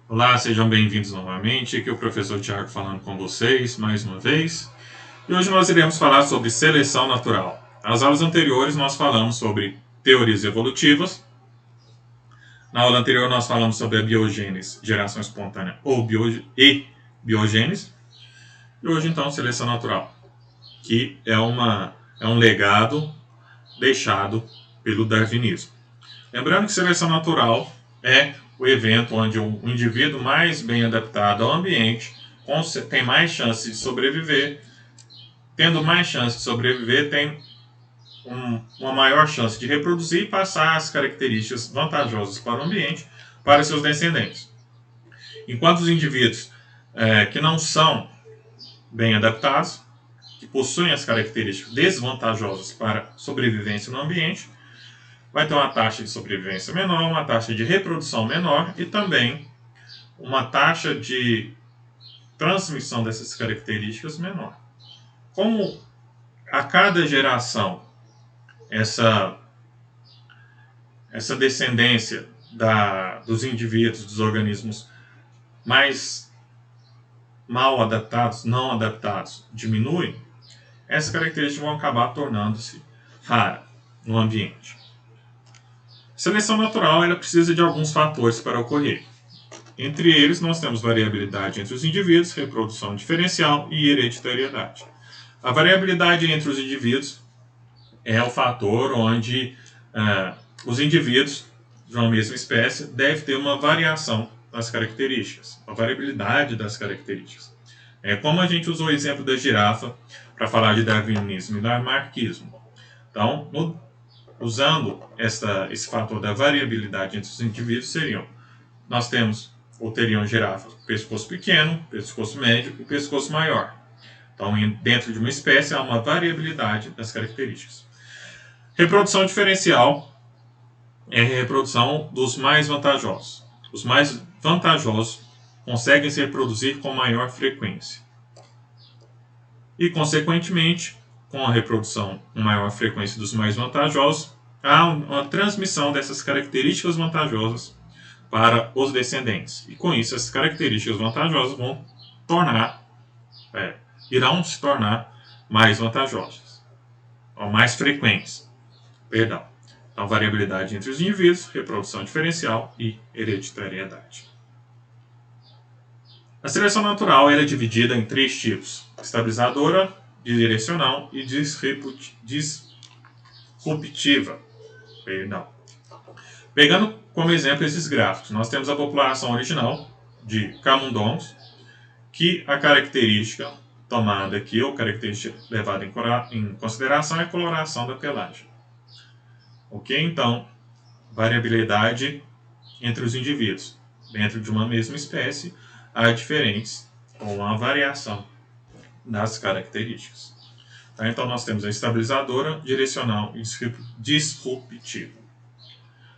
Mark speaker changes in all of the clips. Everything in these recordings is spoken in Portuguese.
Speaker 1: Olá, sejam bem-vindos novamente. Aqui é o professor Tiago falando com vocês mais uma vez. E hoje nós iremos falar sobre seleção natural. Nas aulas anteriores nós falamos sobre teorias evolutivas. Na aula anterior nós falamos sobre a biogênese, geração espontânea e biogênese. E hoje então seleção natural, que é um legado deixado pelo darwinismo. Lembrando que seleção natural é o evento onde o indivíduo mais bem adaptado ao ambiente tem mais chance de sobreviver. Tendo mais chance de sobreviver, tem uma maior chance de reproduzir e passar as características vantajosas para o ambiente para seus descendentes. Enquanto os indivíduos que não são bem adaptados, que possuem as características desvantajosas para sobrevivência no ambiente, vai ter uma taxa de sobrevivência menor, uma taxa de reprodução menor e também uma taxa de transmissão dessas características menor. Como a cada geração essa descendência dos indivíduos, dos organismos mais mal adaptados, não adaptados, diminui, essas características vão acabar tornando-se raras no ambiente. A seleção natural ela precisa de alguns fatores para ocorrer. Entre eles, nós temos variabilidade entre os indivíduos, reprodução diferencial e hereditariedade. A variabilidade entre os indivíduos é o fator onde os indivíduos de uma mesma espécie devem ter uma variação das características, a variabilidade das características. Como a gente usou o exemplo da girafa para falar de darwinismo e lamarckismo. Então, usando esse fator da variabilidade entre os indivíduos, nós teriam girafas com pescoço pequeno, pescoço médio e pescoço maior. Então, dentro de uma espécie, há uma variabilidade das características. Reprodução diferencial é a reprodução dos mais vantajosos. Os mais vantajosos conseguem se reproduzir com maior frequência. E, consequentemente, com a reprodução com maior frequência dos mais vantajosos, há uma transmissão dessas características vantajosas para os descendentes. E com isso, essas características vantajosas irão se tornar mais vantajosas, ou mais frequentes. Então, variabilidade entre os indivíduos, reprodução diferencial e hereditariedade. A seleção natural é dividida em 3 tipos: estabilizadora, direcional e disruptiva. Pegando como exemplo esses gráficos, nós temos a população original de camundongos, que a característica tomada aqui, ou característica levada em consideração, é a coloração da pelagem. Ok? Então, variabilidade entre os indivíduos. Dentro de uma mesma espécie, há diferentes, ou uma variação das características. Então, nós temos a estabilizadora, direcional e disruptiva.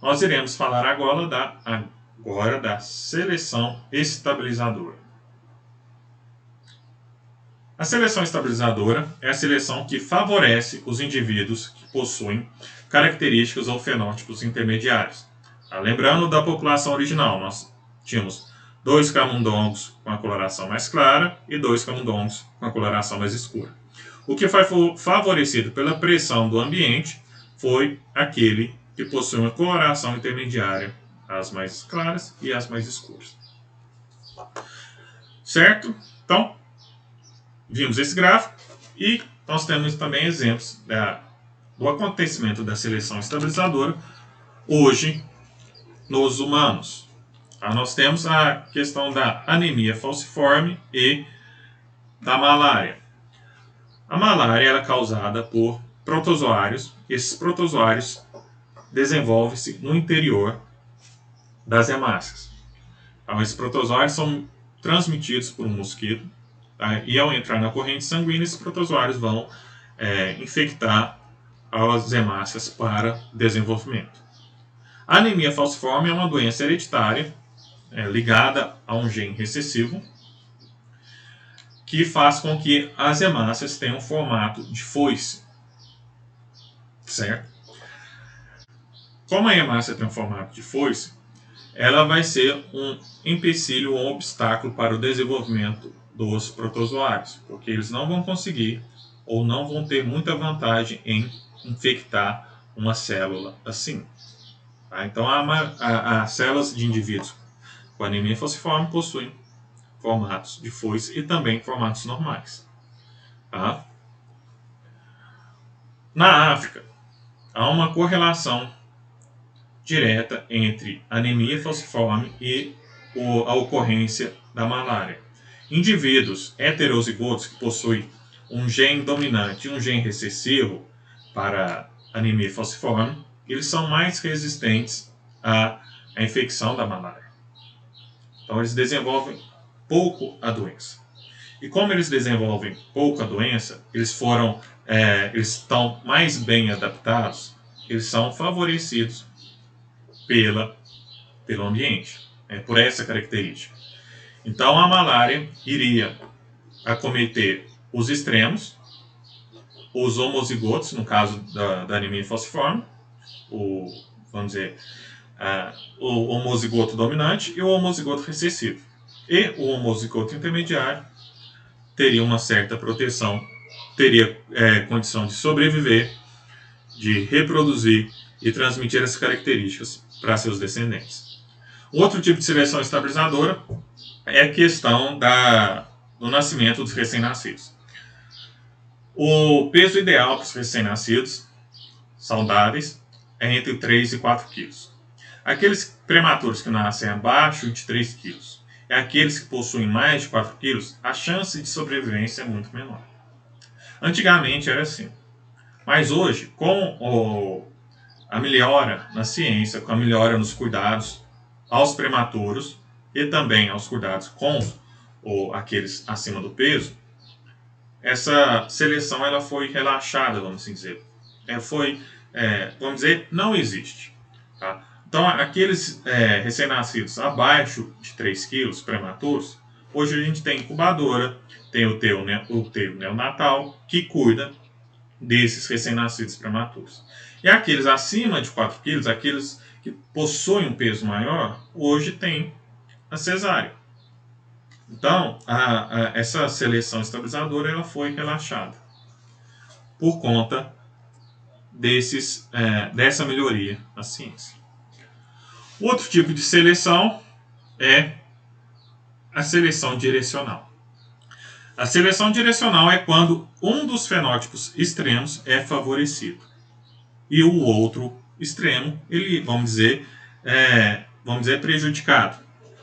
Speaker 1: Nós iremos falar agora da seleção estabilizadora. A seleção estabilizadora é a seleção que favorece os indivíduos que possuem características ou fenótipos intermediários. Lembrando da população original, nós tínhamos 2 camundongos com a coloração mais clara e 2 camundongos com a coloração mais escura. O que foi favorecido pela pressão do ambiente foi aquele que possui uma coloração intermediária, as mais claras e as mais escuras. Certo? Então, vimos esse gráfico e nós temos também exemplos do acontecimento da seleção estabilizadora hoje nos humanos. Nós temos a questão da anemia falciforme e da malária. A malária é causada por protozoários. Esses protozoários desenvolvem-se no interior das hemácias. Então, esses protozoários são transmitidos por um mosquito, e ao entrar na corrente sanguínea, esses protozoários vão infectar as hemácias para desenvolvimento. A anemia falciforme é uma doença hereditária ligada a um gene recessivo que faz com que as hemácias tenham formato de foice. Certo? Como a hemácia tem um formato de foice, ela vai ser um empecilho, um obstáculo para o desenvolvimento dos protozoários, porque eles não vão conseguir ou não vão ter muita vantagem em infectar uma célula assim. Tá? Então, as células de indivíduos com anemia falciforme possuem formatos de foice e também formatos normais. Tá? Na África, há uma correlação direta entre anemia falciforme e a ocorrência da malária. Indivíduos heterozigotos que possuem um gene dominante e um gene recessivo para anemia falciforme, eles são mais resistentes à infecção da malária. Então, eles desenvolvem pouco a doença. E como eles desenvolvem pouca doença, eles estão mais bem adaptados, eles são favorecidos pelo ambiente, por essa característica. Então, a malária iria acometer os extremos, os homozigotos, no caso da anemia falciforme, vamos dizer, o homozigoto dominante e o homozigoto recessivo. E o homozigoto intermediário teria uma certa proteção, teria condição de sobreviver, de reproduzir e transmitir essas características para seus descendentes. Outro tipo de seleção estabilizadora é a questão do nascimento dos recém-nascidos. O peso ideal para os recém-nascidos saudáveis é entre 3 e 4 quilos. Aqueles prematuros que nascem abaixo de 3 quilos e aqueles que possuem mais de 4 quilos, a chance de sobrevivência é muito menor. Antigamente era assim. Mas hoje, com a melhora na ciência, com a melhora nos cuidados aos prematuros e também aos cuidados com aqueles acima do peso, essa seleção ela foi relaxada, vamos assim dizer. Vamos dizer, não existe. Tá? Então, aqueles recém-nascidos abaixo de 3 quilos, prematuros, hoje a gente tem incubadora, tem o teu neonatal, que cuida desses recém-nascidos prematuros. E aqueles acima de 4 quilos, aqueles que possuem um peso maior, hoje tem a cesárea. Então, essa seleção estabilizadora ela foi relaxada por conta dessa melhoria na ciência. Outro tipo de seleção é a seleção direcional. A seleção direcional é quando um dos fenótipos extremos é favorecido e o outro extremo, ele, vamos dizer, prejudicado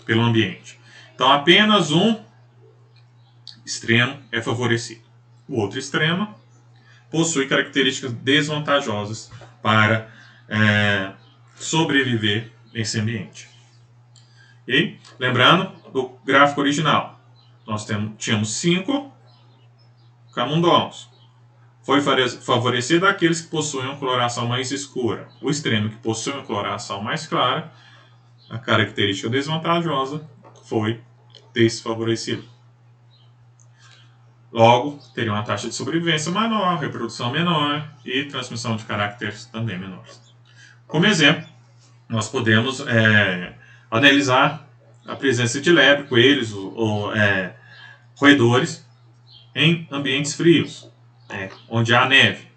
Speaker 1: pelo ambiente. Então, apenas um extremo é favorecido. O outro extremo possui características desvantajosas para sobreviver nesse ambiente. E, lembrando do gráfico original, nós tínhamos 5 camundongos. Foi favorecido aqueles que possuem uma coloração mais escura. O extremo que possui uma coloração mais clara, a característica desvantajosa, foi desfavorecido. Logo, teria uma taxa de sobrevivência menor, reprodução menor e transmissão de caracteres também menores. Como exemplo, nós podemos analisar a presença de lebre, coelhos ou roedores em ambientes frios, onde há neve.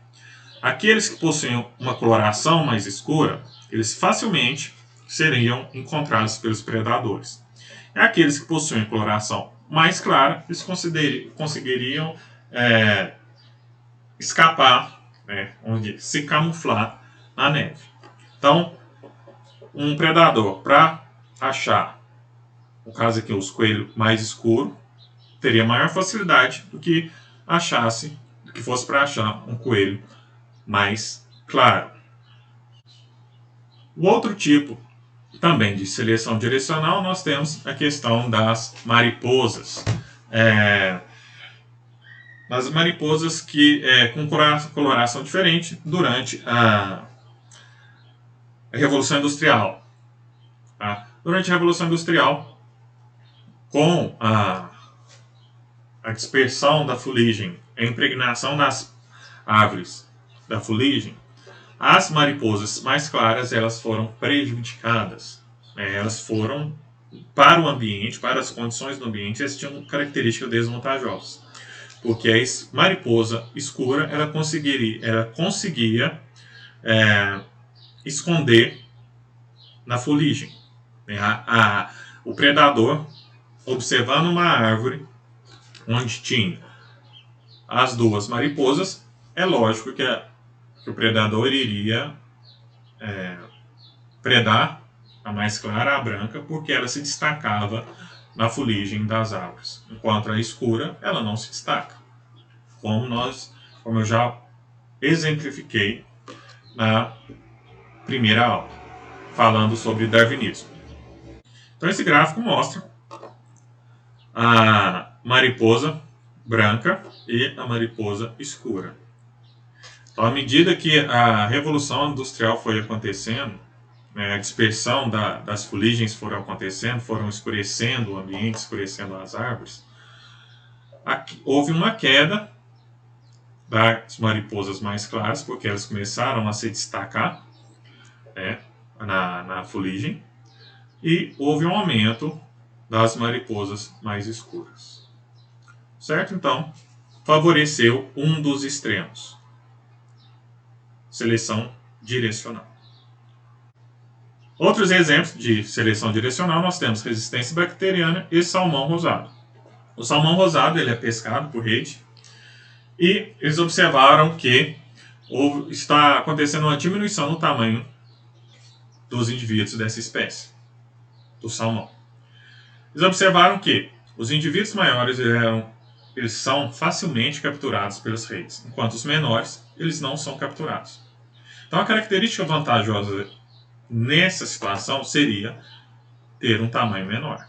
Speaker 1: Aqueles que possuem uma coloração mais escura, eles facilmente seriam encontrados pelos predadores. E aqueles que possuem coloração mais clara, eles conseguiriam escapar, onde se camuflar na neve. Então, um predador, para achar, no caso aqui, os coelhos mais escuros, teria maior facilidade do que fosse para achar um coelho mais claro. O outro tipo também de seleção direcional, nós temos a questão das mariposas. As mariposas que com coloração diferente durante a Revolução Industrial. Tá? Durante a Revolução Industrial, com a dispersão da fuligem, a impregnação das árvores da fuligem, as mariposas mais claras elas foram prejudicadas. Elas foram para o ambiente, para as condições do ambiente, elas tinham características desvantajosas. Porque a mariposa escura ela conseguia esconder na fuligem. O predador, observando uma árvore onde tinha as duas mariposas, é lógico que o predador iria predar a mais clara, a branca, porque ela se destacava na fuligem das árvores, enquanto a escura ela não se destaca, como eu já exemplifiquei na primeira aula, falando sobre darwinismo. Então esse gráfico mostra a mariposa branca e a mariposa escura. Então, à medida que a Revolução Industrial foi acontecendo, a dispersão das fuligens foram acontecendo, foram escurecendo o ambiente, escurecendo as árvores, houve uma queda das mariposas mais claras, porque elas começaram a se destacar na fuligem, e houve um aumento das mariposas mais escuras. Certo? Então, favoreceu um dos extremos. Seleção direcional. Outros exemplos de seleção direcional nós temos resistência bacteriana e salmão rosado. O salmão rosado ele é pescado por rede e eles observaram que está acontecendo uma diminuição no tamanho dos indivíduos dessa espécie, do salmão. Eles observaram que os indivíduos maiores eles são facilmente capturados pelas redes, enquanto os menores eles não são capturados. Então a característica vantajosa nessa situação seria ter um tamanho menor.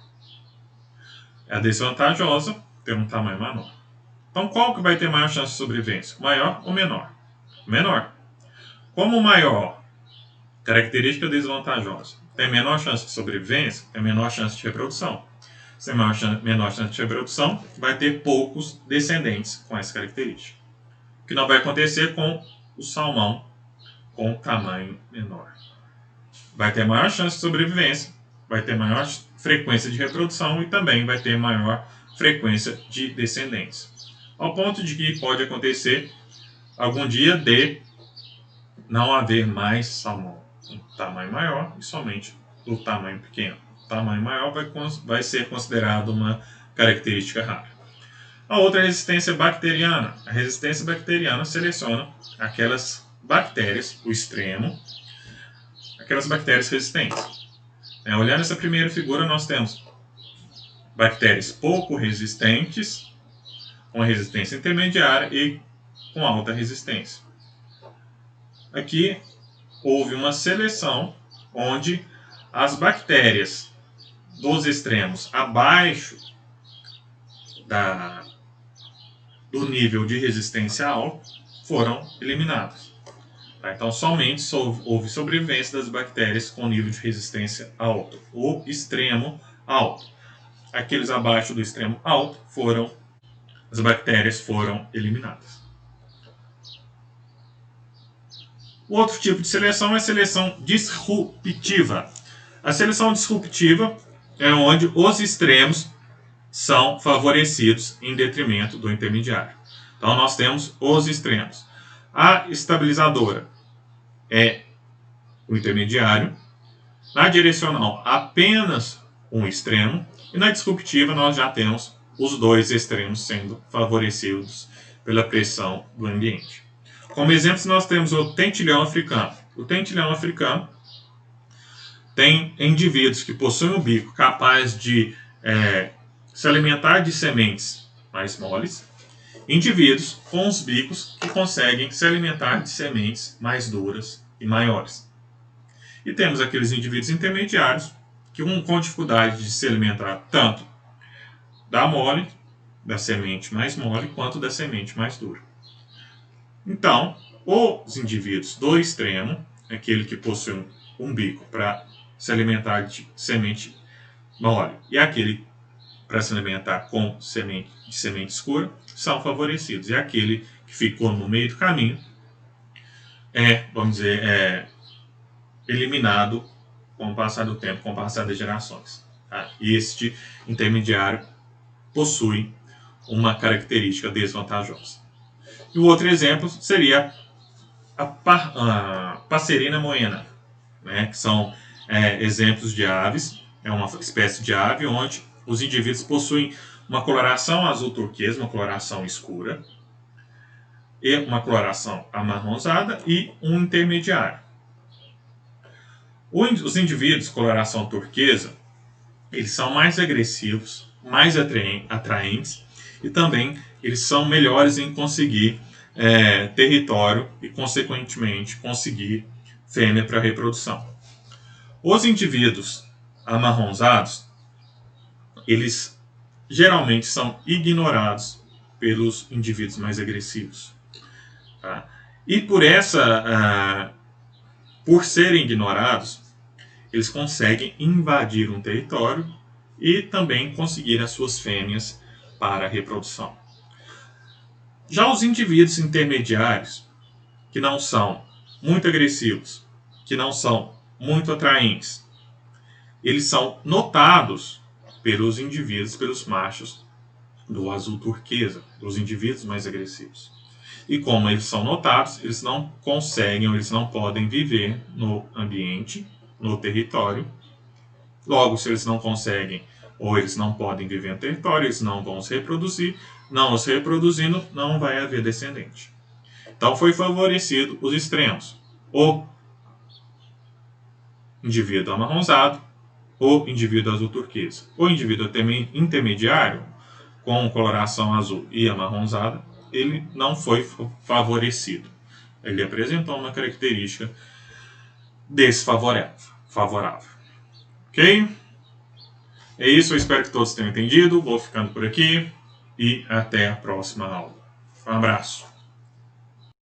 Speaker 1: A desvantajosa, ter um tamanho menor. Então qual que vai ter maior chance de sobrevivência? Maior ou menor? Menor. Como o maior, característica desvantajosa, tem menor chance de sobrevivência, tem menor chance de reprodução. Se tem menor chance de reprodução, vai ter poucos descendentes com essa característica. O que não vai acontecer com o salmão com tamanho menor. Vai ter maior chance de sobrevivência, vai ter maior frequência de reprodução e também vai ter maior frequência de descendentes. Ao ponto de que pode acontecer algum dia de não haver mais salmão com tamanho maior e somente do tamanho pequeno. O tamanho maior vai ser considerado uma característica rara. A outra é a resistência bacteriana. A resistência bacteriana seleciona aquelas bactérias, o extremo, aquelas bactérias resistentes. Olhando essa primeira figura, nós temos bactérias pouco resistentes, com resistência intermediária e com alta resistência. Aqui houve uma seleção onde as bactérias dos extremos abaixo do nível de resistência alto foram eliminadas. Então, somente houve sobrevivência das bactérias com nível de resistência alto, o extremo alto. Aqueles abaixo do extremo alto as bactérias foram eliminadas. O outro tipo de seleção é a seleção disruptiva. A seleção disruptiva é onde os extremos são favorecidos em detrimento do intermediário. Então, nós temos os extremos. A estabilizadora é o intermediário. Na direcional, apenas um extremo. E na disruptiva, nós já temos os dois extremos sendo favorecidos pela pressão do ambiente. Como exemplos, nós temos o tentilhão africano. O tentilhão africano tem indivíduos que possuem um bico capaz de se alimentar de sementes mais moles, indivíduos com os bicos que conseguem se alimentar de sementes mais duras e maiores. E temos aqueles indivíduos intermediários que com dificuldade de se alimentar tanto da semente mais mole, quanto da semente mais dura. Então, os indivíduos do extremo, aquele que possui um bico para se alimentar de semente mole e aquele para se alimentar com semente escura, são favorecidos. E aquele que ficou no meio do caminho é eliminado com o passar do tempo, com o passar das gerações. Tá? E este intermediário possui uma característica desvantajosa. E o outro exemplo seria a Passerina moena, né, que são exemplos de aves. É uma espécie de ave onde os indivíduos possuem uma coloração azul turquesa, uma coloração escura, e uma coloração amarronzada e um intermediário. Os indivíduos de coloração turquesa, eles são mais agressivos, mais atraentes e também eles são melhores em conseguir território e, consequentemente, conseguir fêmea para reprodução. Os indivíduos amarronzados, eles geralmente são ignorados pelos indivíduos mais agressivos. Tá? E por serem ignorados, eles conseguem invadir um território e também conseguir as suas fêmeas para a reprodução. Já os indivíduos intermediários, que não são muito agressivos, que não são muito atraentes, eles são notados pelos indivíduos, pelos machos do azul turquesa, os indivíduos mais agressivos. E como eles são notados, eles não conseguem, eles não podem viver no ambiente, no território. Logo, se eles não conseguem ou eles não podem viver no território, eles não vão se reproduzir. Não se reproduzindo, não vai haver descendente. Então foi favorecido os extremos. O indivíduo amarronzado, o indivíduo azul turquesa. O indivíduo intermediário, com coloração azul e amarronzada, ele não foi favorecido. Ele apresentou uma característica desfavorável. Ok? É isso, eu espero que todos tenham entendido. Vou ficando por aqui e até a próxima aula. Um abraço.